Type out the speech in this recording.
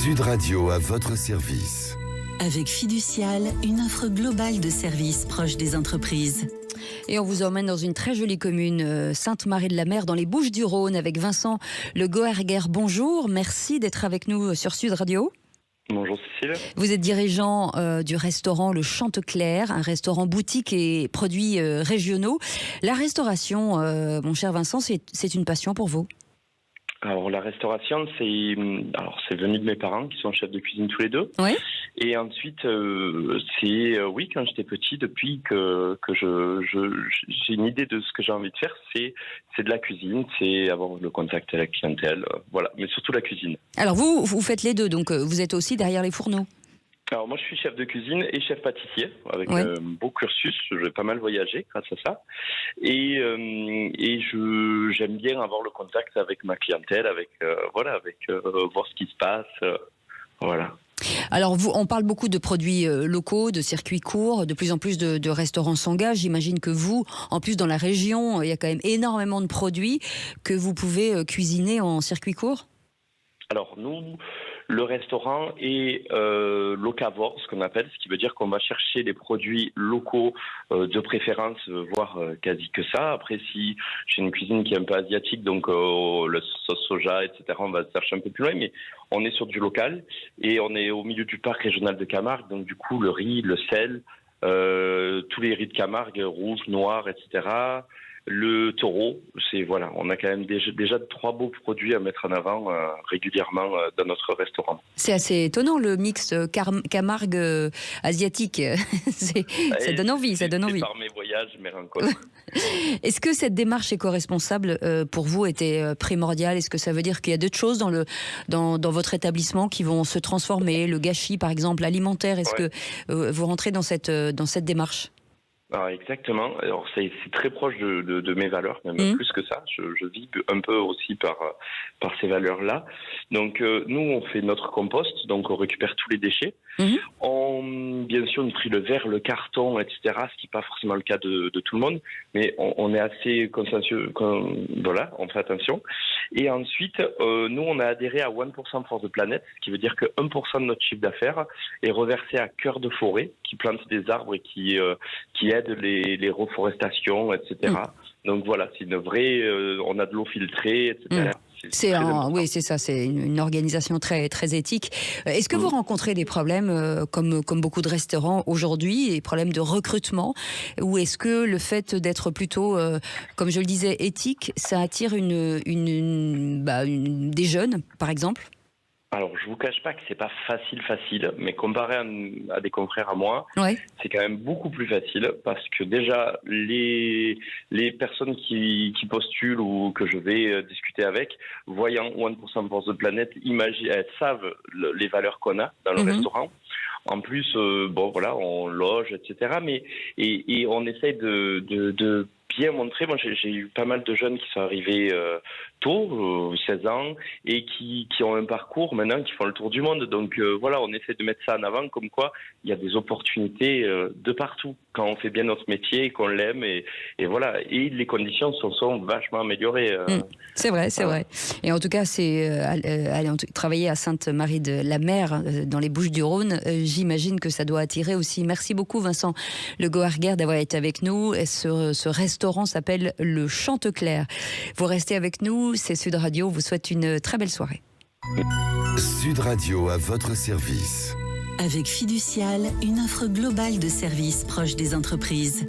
Sud Radio à votre service. Avec Fiducial, une offre globale de services proche des entreprises. Et on vous emmène dans une très jolie commune, Sainte-Marie-de-la-Mer, dans les Bouches-du-Rhône, avec Vincent Le Goerguer. Bonjour, merci d'être avec nous sur Sud Radio. Bonjour Cécile. Vous êtes dirigeant du restaurant Le Chanteclair, un restaurant boutique et produits régionaux. La restauration, mon cher Vincent, c'est une passion pour vous? Alors la restauration, c'est venu de mes parents qui sont chefs de cuisine tous les deux. Oui. Et ensuite, oui, quand j'étais petit, depuis que j'ai une idée de ce que j'ai envie de faire, c'est de la cuisine, c'est avoir le contact avec la clientèle, voilà, mais surtout la cuisine. Alors vous faites les deux, donc vous êtes aussi derrière les fourneaux. Alors moi je suis chef de cuisine et chef pâtissier avec un beau cursus, je vais pas mal voyager grâce à ça et j'aime bien avoir le contact avec ma clientèle, voir ce qui se passe, voilà. Alors on parle beaucoup de produits locaux, de circuits courts, de plus en plus de restaurants s'engagent. J'imagine que vous, en plus dans la région, il y a quand même énormément de produits que vous pouvez cuisiner en circuit court. Alors nous, le restaurant est locavore, ce qu'on appelle, ce qui veut dire qu'on va chercher des produits locaux de préférence, voire quasi que ça. Après, si j'ai une cuisine qui est un peu asiatique, donc le sauce soja, etc., on va chercher un peu plus loin, mais on est sur du local et on est au milieu du parc régional de Camargue, donc du coup le riz, le sel, tous les riz de Camargue, rouge, noir, etc., le taureau, on a quand même déjà 3 beaux produits à mettre en avant régulièrement dans notre restaurant. C'est assez étonnant le mix Camargue asiatique. Ça donne envie, ça donne envie. C'est par mes voyages, mes rencontres. Est-ce que cette démarche éco-responsable pour vous était primordiale? Est-ce que ça veut dire qu'il y a d'autres choses dans votre établissement qui vont se transformer, le gâchis par exemple alimentaire? Est-ce que vous rentrez dans cette démarche? Alors exactement. Alors c'est très proche de mes valeurs, même plus que ça. Je vis un peu aussi par ces valeurs-là. Donc nous on fait notre compost, donc on récupère tous les déchets. Bien sûr on trie le verre, le carton, etc. Ce qui n'est pas forcément le cas de tout le monde, mais on est assez consciencieux. Voilà, on fait attention. Et ensuite nous on a adhéré à 1% Force de Planète, ce qui veut dire que 1% de notre chiffre d'affaires est reversé à Cœur de Forêt, qui plante des arbres et qui aide les reforestations, etc. Donc voilà, c'est une vraie... on a de l'eau filtrée, etc. Oui, c'est ça, c'est une organisation très, très éthique. Est-ce que vous rencontrez des problèmes, comme beaucoup de restaurants aujourd'hui, des problèmes de recrutement, ou est-ce que le fait d'être plutôt, comme je le disais, éthique, ça attire des jeunes, par exemple ? Alors, je vous cache pas que c'est pas facile, mais comparé à des confrères à moi, c'est quand même beaucoup plus facile parce que déjà, les personnes qui postulent ou que je vais discuter avec, voyant 1% Force de Planète, elles savent les valeurs qu'on a dans le restaurant. En plus, on loge, etc. Et on essaye de bien montrer. Moi, j'ai eu pas mal de jeunes qui sont arrivés tôt, 16 ans, et qui ont un parcours maintenant, qui font le tour du monde. Donc on essaie de mettre ça en avant, comme quoi il y a des opportunités de partout quand on fait bien notre métier et qu'on l'aime. Et voilà. Et les conditions sont vachement améliorées. C'est vrai. Et en tout cas, c'est travailler à Sainte-Marie-de-la-Mer, dans les Bouches-du-Rhône. J'imagine que ça doit attirer aussi. Merci beaucoup, Vincent Le Goerguer, d'avoir été avec nous. Et ce restaurant s'appelle Le Chanteclair. Vous restez avec nous, c'est Sud Radio. On vous souhaite une très belle soirée. Sud Radio à votre service. Avec Fiducial, une offre globale de services proche des entreprises.